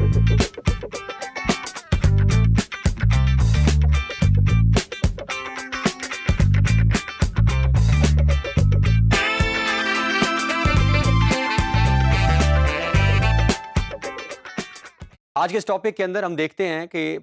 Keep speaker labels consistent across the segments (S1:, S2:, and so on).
S1: आज के इस टॉपिक के अंदर हम देखते हैं कि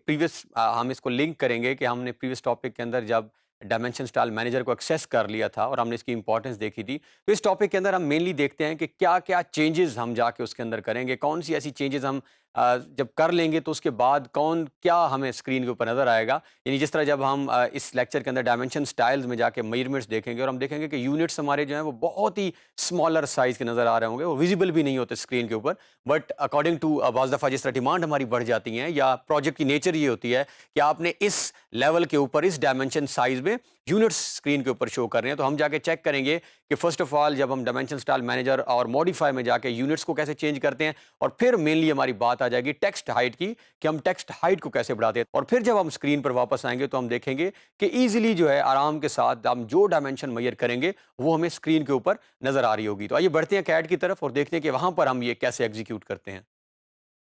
S1: हम इसको लिंक करेंगे कि हमने प्रीवियस टॉपिक के अंदर जब डायमेंशन स्टाइल मैनेजर को एक्सेस कर लिया था और हमने इसकी इंपॉर्टेंस देखी थी, तो इस टॉपिक के अंदर हम मेनली देखते हैं कि क्या क्या चेंजेस हम जाके उसके अंदर करेंगे, कौन सी ऐसी चेंजेस हम जब कर लेंगे तो उसके बाद कौन क्या हमें स्क्रीन के ऊपर नजर आएगा। यानी जिस तरह जब हम इस लेक्चर के अंदर डायमेंशन स्टाइल्स में जाके मेजरमेंट्स देखेंगे और हम देखेंगे कि यूनिट्स हमारे जो हैं वो बहुत ही स्मॉलर साइज के नजर आ रहे होंगे, वो विजिबल भी नहीं होते स्क्रीन के ऊपर, बट अकॉर्डिंग टू बाज़ दफ़ा जिस तरह डिमांड हमारी बढ़ जाती है या प्रोजेक्ट की नेचर ये होती है कि आपने इस लेवल के ऊपर इस डायमेंशन साइज में यूनिट्स स्क्रीन के ऊपर शो कर रहे हैं, तो हम जाके चेक करेंगे कि फर्स्ट ऑफ ऑल जब हम डायमेंशन स्टाइल मैनेजर और मॉडिफाई में जाके यूनिट्स को कैसे चेंज करते हैं, और फिर मेनली हमारी बात आ जाएगी टेक्स्ट हाइट की कि हम टेक्स्ट हाइट को कैसे बढ़ाते हैं। और फिर जब हम स्क्रीन पर वापस आएंगे तो हम देखेंगे कि इजीली जो है आराम के साथ हम जो डायमेंशन मेजर करेंगे वो हमें स्क्रीन के ऊपर नजर आ रही होगी। तो आइए बढ़ते हैं कैड की तरफ और देखते हैं कि वहां पर हम ये कैसे एग्जीक्यूट करते हैं।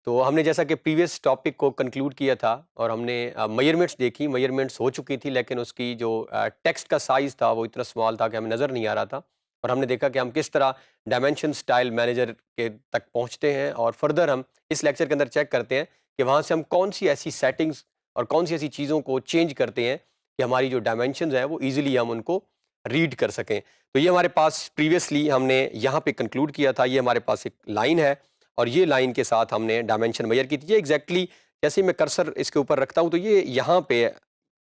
S1: तो हमने जैसा कि प्रीवियस टॉपिक को कंक्लूड किया था और हमने मेजरमेंट्स देखी, मेजरमेंट्स हो चुकी थी, लेकिन उसकी जो टेक्स्ट का साइज़ था वो इतना स्मॉल था कि हमें नज़र नहीं आ रहा था। और हमने देखा कि हम किस तरह डायमेंशन स्टाइल मैनेजर के तक पहुंचते हैं, और फर्दर हम इस लेक्चर के अंदर चेक करते हैं कि वहाँ से हम कौन सी ऐसी सेटिंग्स और कौन सी ऐसी चीज़ों को चेंज करते हैं कि हमारी जो डायमेंशंस हैं वो ईजिली हम उनको रीड कर सकें। तो ये हमारे पास प्रीवियसली हमने यहाँ पे कंक्लूड किया था, ये हमारे पास एक लाइन है और ये लाइन के साथ हमने डायमेंशन मेजर की थी। ये एग्जैक्टली जैसे मैं कर्सर इसके ऊपर रखता हूँ तो ये यहाँ पे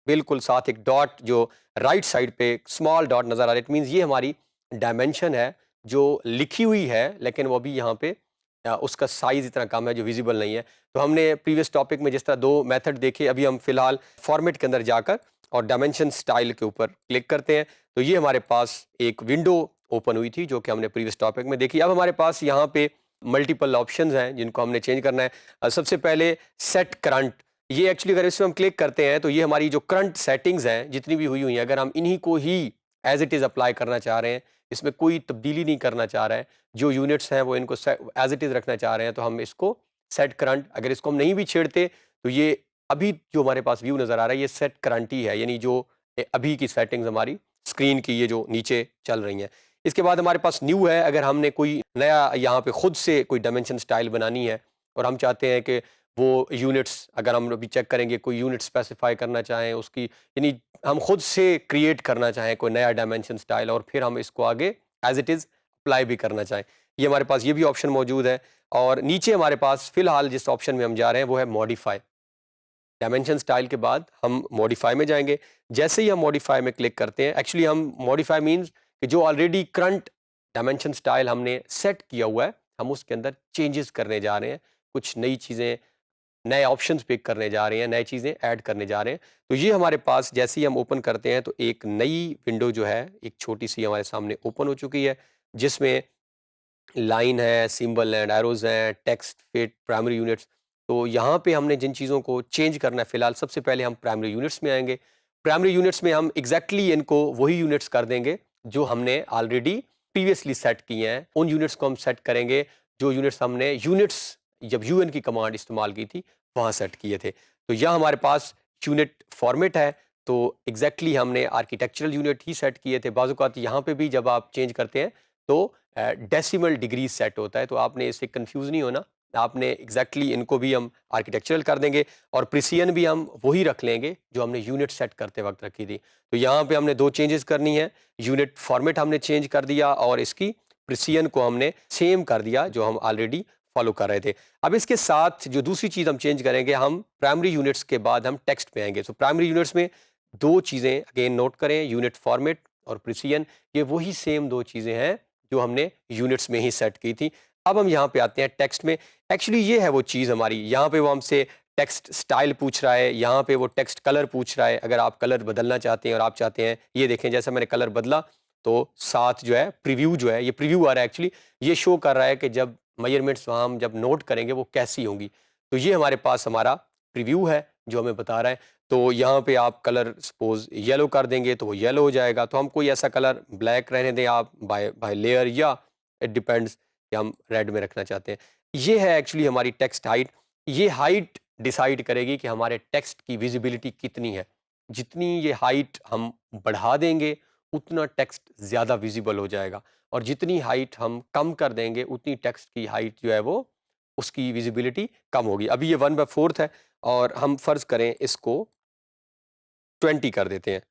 S1: बिल्कुल साथ एक डॉट जो राइट साइड पे स्मॉल डॉट नज़र आ रहा है, इट मीन्स ये हमारी डायमेंशन है जो लिखी हुई है, लेकिन वो भी यहाँ पे उसका साइज़ इतना कम है जो विजिबल नहीं है। तो हमने प्रीवियस टॉपिक में जिस तरह दो मेथड देखे, अभी हम फिलहाल फॉर्मेट के अंदर जाकर और डायमेंशन स्टाइल के ऊपर क्लिक करते हैं। तो ये हमारे पास एक विंडो ओपन हुई थी जो कि हमने प्रीवियस टॉपिक में देखी। अब हमारे पास यहाँ पे मल्टीपल ऑप्शंस हैं जिनको हमने चेंज करना है। सबसे पहले सेट करंट, ये एक्चुअली अगर इसमें हम क्लिक करते हैं तो ये हमारी जो करंट सेटिंग्स हैं जितनी भी हुई हैं, अगर हम इन्हीं को ही एज इट इज़ अप्लाई करना चाह रहे हैं, इसमें कोई तब्दीली नहीं करना चाह रहे हैं, जो यूनिट्स हैं वो इनको एज इट इज़ रखना चाह रहे हैं, तो हम इसको सेट करंट, अगर इसको हम नहीं भी छेड़ते तो ये अभी जो हमारे पास व्यू नज़र आ रहा है ये सेट करंट ही है, यानी जो अभी की सेटिंग्स हमारी स्क्रीन की ये जो नीचे चल रही हैं। इसके बाद हमारे पास न्यू है, अगर हमने कोई नया यहाँ पे खुद से कोई डायमेंशन स्टाइल बनानी है और हम चाहते हैं कि वो यूनिट्स, अगर हम अभी चेक करेंगे कोई यूनिट स्पेसिफाई करना चाहें उसकी, यानी हम खुद से क्रिएट करना चाहें कोई नया डायमेंशन स्टाइल और फिर हम इसको आगे एज इट इज़ अप्लाई भी करना चाहें, ये हमारे पास ये भी ऑप्शन मौजूद है। और नीचे हमारे पास फिलहाल जिस ऑप्शन में हम जा रहे हैं वो है मॉडिफाई। डायमेंशन स्टाइल के बाद हम मॉडिफाई में जाएंगे। जैसे ही हम मॉडिफाई में क्लिक करते हैं, एक्चुअली हम मॉडिफाई मीन्स कि जो ऑलरेडी करंट डायमेंशन स्टाइल हमने सेट किया हुआ है हम उसके अंदर चेंजेस करने जा रहे हैं, कुछ नई चीज़ें, नए ऑप्शंस पिक करने जा रहे हैं, नई चीज़ें ऐड करने जा रहे हैं। तो ये हमारे पास जैसे ही हम ओपन करते हैं तो एक नई विंडो जो है एक छोटी सी हमारे सामने ओपन हो चुकी है, जिसमें लाइन है, सिंबल एंड एरोज हैं, टेक्स्ट, फिट, प्राइमरी यूनिट्स। तो यहाँ पे हमने जिन चीज़ों को चेंज करना है, फिलहाल सबसे पहले हम प्राइमरी यूनिट्स में आएंगे। प्राइमरी यूनिट्स में हम एग्जैक्टली इनको वही यूनिट्स कर देंगे जो हमने ऑलरेडी प्रीवियसली सेट किए हैं। उन यूनिट्स को हम सेट करेंगे जो यूनिट्स हमने यूनिट्स जब यूएन की कमांड इस्तेमाल की थी वहाँ सेट किए थे। तो यह हमारे पास यूनिट फॉर्मेट है, तो एग्जैक्टली हमने आर्किटेक्चरल यूनिट ही सेट किए थे। बाज़ यहाँ पे भी जब आप चेंज करते हैं तो डेसिमल डिग्री सेट होता है, तो आपने इससे कंफ्यूज नहीं होना, आपने एग्जैक्टली इनको भी हम आर्किटेक्चरल कर देंगे और प्रिसियन भी हम वही रख लेंगे जो हमने यूनिट सेट करते वक्त रखी थी। तो यहाँ पे हमने दो चेंजेस करनी है, यूनिट फॉर्मेट हमने चेंज कर दिया और इसकी प्रिसियन को हमने सेम कर दिया जो हम ऑलरेडी फॉलो कर रहे थे। अब इसके साथ जो दूसरी चीज़ हम चेंज करेंगे, हम प्राइमरी यूनिट्स के बाद हम टेक्स्ट पे आएंगे। तो प्राइमरी यूनिट्स में दो चीज़ें अगेन नोट करें, यूनिट फॉर्मेट और प्रिसियन, ये वही सेम दो चीज़ें हैं जो हमने यूनिट्स में ही सेट की थी। अब हम यहाँ पे आते हैं टेक्स्ट में। एक्चुअली ये है वो चीज़ हमारी, यहाँ पे वो हमसे टेक्स्ट स्टाइल पूछ रहा है, यहाँ पे वो टेक्स्ट कलर पूछ रहा है। अगर आप कलर बदलना चाहते हैं और आप चाहते हैं, ये देखें जैसा मैंने कलर बदला तो साथ जो है प्रीव्यू, जो है ये प्रीव्यू आ रहा है, एक्चुअली ये शो कर रहा है कि जब मेजरमेंट्स वहाँ हम जब नोट करेंगे वो कैसी होंगी। तो ये हमारे पास हमारा प्रीव्यू है जो हमें बता रहा है। तो यहाँ पे आप कलर सपोज येलो कर देंगे तो वो येलो हो जाएगा। तो हम कोई ऐसा कलर ब्लैक रहने दें आप बाय लेयर, या इट डिपेंड्स कि हम रेड में रखना चाहते हैं। ये है एक्चुअली हमारी टेक्स्ट हाइट।
S2: ये हाइट डिसाइड करेगी कि हमारे टेक्स्ट की विजिबिलिटी कितनी है। जितनी ये हाइट हम बढ़ा देंगे, उतना टेक्स्ट ज़्यादा विजिबल हो जाएगा, और जितनी हाइट हम कम कर देंगे, उतनी टेक्स्ट की हाइट जो है वो उसकी विजिबिलिटी कम होगी। अभी ये 1/4 है, और हम फ़र्ज़ करें इसको 20 कर देते हैं,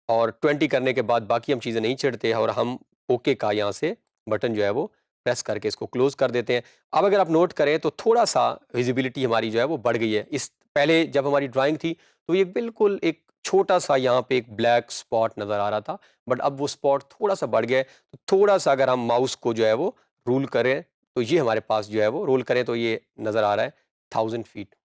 S2: और 20 करने के बाद बाकी हम चीज़ें नहीं छेड़ते, और हम ओके का यहाँ से बटन जो है वो प्रेस करके इसको क्लोज़ कर देते हैं। अब अगर आप नोट करें तो थोड़ा-सा विज़िबिलिटी हमारी जो है वो बढ़ गई है। इस पहले जब हमारी ड्राइंग थी, तो ये बिल्कुल एक छोटा-सा यहाँ पे एक ब्लैक स्पॉट नज़र आ रहा था, बट अब वो स्पॉट थोड़ा-सा बढ़ गया है। तो थोड़ा-सा अगर हम माउस को जो है वो रूल करें, तो ये हमारे पास जो है वो रोल करें, तो ये नज़र आ रहा है 1000 फीट।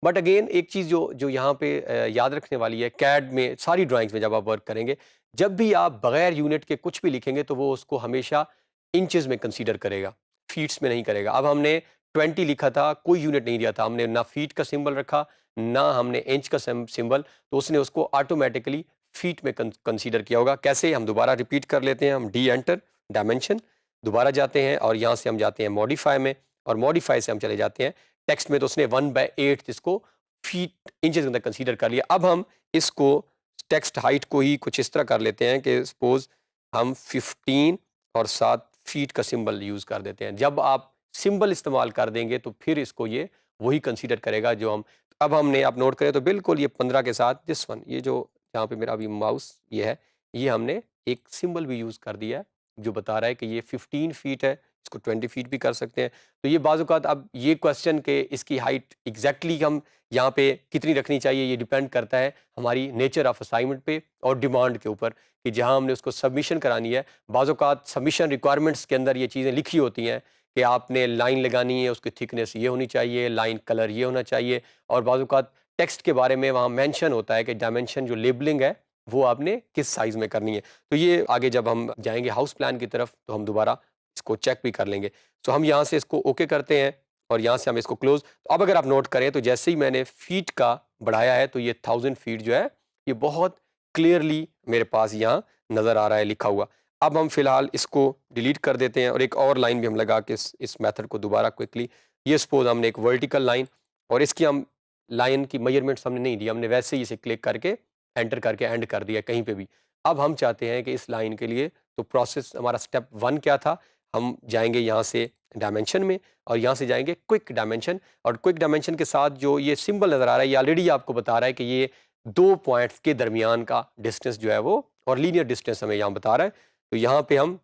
S2: बट अगेन एक चीज़ जो जो यहाँ पे याद रखने वाली है, कैड में सारी ड्राइंग्स में जब आप वर्क करेंगे, जब भी आप बगैर यूनिट के कुछ भी लिखेंगे, तो वो उसको हमेशा इंचेस में कंसीडर करेगा, फीट्स में नहीं करेगा। अब हमने 20 लिखा था, कोई यूनिट नहीं दिया था, हमने ना फीट का सिंबल रखा, ना हमने इंच का सिंबल, तो उसने उसको ऑटोमेटिकली फीट में कंसीडर किया होगा। कैसे, हम दोबारा रिपीट कर लेते हैं। हम डी एंटर, डायमेंशन, दोबारा जाते हैं, और यहाँ से हम जाते हैं मॉडिफाई में, और मॉडिफाई से हम चले जाते हैं टेक्स्ट में, तो उसने 1/8 इसको फीट इंचेस के अंदर कंसीडर कर लिया। अब हम इसको टेक्स्ट हाइट को ही कुछ इस तरह कर लेते हैं कि सपोज हम 15 और 7 फीट का सिंबल यूज कर देते हैं। जब आप सिंबल इस्तेमाल कर देंगे, तो फिर इसको ये वही कंसीडर करेगा जो हम, अब हमने आप नोट करें तो बिल्कुल ये 15 के साथ दिस वन, ये जो यहाँ पे मेरा अभी माउस ये है, ये हमने एक सिंबल भी यूज कर दिया है, जो बता रहा है कि ये 15 फीट है। इसको 20 फीट भी कर सकते हैं। तो ये बाज़-औक़ात, अब ये क्वेश्चन के इसकी हाइट एग्जैक्टली हम यहाँ पे कितनी रखनी चाहिए, ये डिपेंड करता है हमारी नेचर ऑफ असाइनमेंट पे और डिमांड के ऊपर, कि जहाँ हमने उसको सबमिशन करानी है। बाज़-औक़ात सबमिशन रिक्वायरमेंट्स के अंदर ये चीज़ें लिखी होती हैं कि आपने लाइन लगानी है, उसकी थिकनेस ये होनी चाहिए, लाइन कलर ये होना चाहिए, और बाज़-औक़ात टेक्स्ट के बारे में वहाँ मेंशन होता है कि डायमेंशन जो लेबलिंग है, वो आपने किस साइज़ में करनी है। तो ये आगे जब हम जाएँगे हाउस प्लान की तरफ, तो हम दोबारा इसको चेक भी कर लेंगे। तो हम यहाँ से इसको ओके करते हैं, और यहाँ से हम इसको क्लोज़। तो अब अगर आप नोट करें, तो जैसे ही मैंने फीट का बढ़ाया है, तो ये 1000 फीट जो है, ये बहुत क्लियरली मेरे पास यहाँ नज़र आ रहा है लिखा हुआ। अब हम फिलहाल इसको डिलीट कर देते हैं, और एक और लाइन भी हम लगा के इस मेथड को दोबारा क्विकली, ये सपोज हमने एक वर्टिकल लाइन, और इसकी हम लाइन की मेजरमेंट्स हमने नहीं दी, हमने वैसे ही इसे क्लिक करके एंटर करके एंड कर दिया कहीं पे भी। अब हम चाहते हैं कि इस लाइन के लिए, तो प्रोसेस हमारा स्टेप 1 क्या था, हम जाएंगे यहाँ से डायमेंशन में, और यहाँ से जाएंगे क्विक डायमेंशन, और क्विक डायमेंशन के साथ जो ये सिंबल नज़र आ रहा है, ये ऑलरेडी आपको बता रहा है कि ये 2 पॉइंट्स के दरमियान का डिस्टेंस जो है वो, और लीनियर डिस्टेंस हमें यहाँ बता रहा है। तो यहाँ पे हम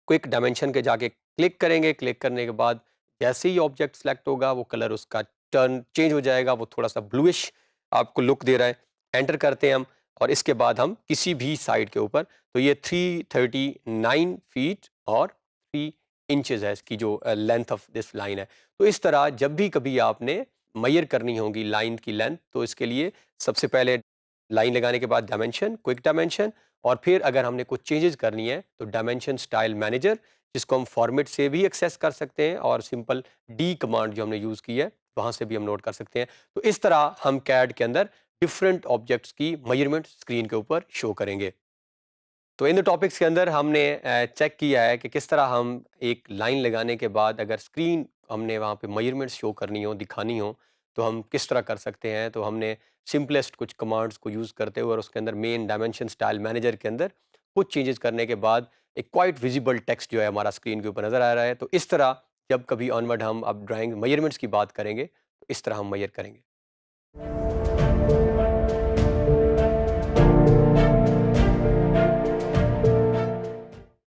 S2: क्विक डायमेंशन के जाके क्लिक करेंगे। क्लिक करने के बाद जैसे ही ऑब्जेक्ट सेलेक्ट होगा, वो कलर उसका टर्न चेंज हो जाएगा, वो थोड़ा सा ब्लूइश आपको लुक दे रहा है। एंटर करते हैं हम, और इसके बाद हम किसी भी साइड के ऊपर, तो ये 339 फीट और 3 इंचेस है इसकी जो लेंथ ऑफ दिस लाइन है। तो इस तरह जब भी कभी आपने मेजर करनी होगी लाइन की लेंथ, तो इसके लिए सबसे पहले लाइन लगाने के बाद डायमेंशन, क्विक डायमेंशन, और फिर अगर हमने कुछ चेंजेस करनी है, तो डायमेंशन स्टाइल मैनेजर, जिसको हम फॉर्मेट से भी एक्सेस कर सकते हैं, और सिंपल डी कमांड जो हमने यूज़ की है, वहाँ से भी हम नोट कर सकते हैं। तो इस तरह हम कैड के अंदर डिफरेंट ऑब्जेक्ट्स की मेजरमेंट स्क्रीन के ऊपर शो करेंगे। तो इन टॉपिक्स के अंदर हमने चेक किया है कि किस तरह हम एक लाइन लगाने के बाद अगर स्क्रीन हमने वहाँ पे मेजरमेंट्स शो करनी हो, दिखानी हो, तो हम किस तरह कर सकते हैं। तो हमने सिंपलेस्ट कुछ कमांड्स को यूज़ करते हुए, और उसके अंदर मेन डायमेंशन स्टाइल मैनेजर के अंदर कुछ चेंजेस करने के बाद एक क्वाइट विजिबल टेक्स्ट जो है हमारा स्क्रीन के ऊपर नज़र आ रहा है। तो इस तरह जब कभी ऑनवर्ड हम अब ड्राइंग मेजरमेंट्स की बात करेंगे, तो इस तरह हम मेजर करेंगे।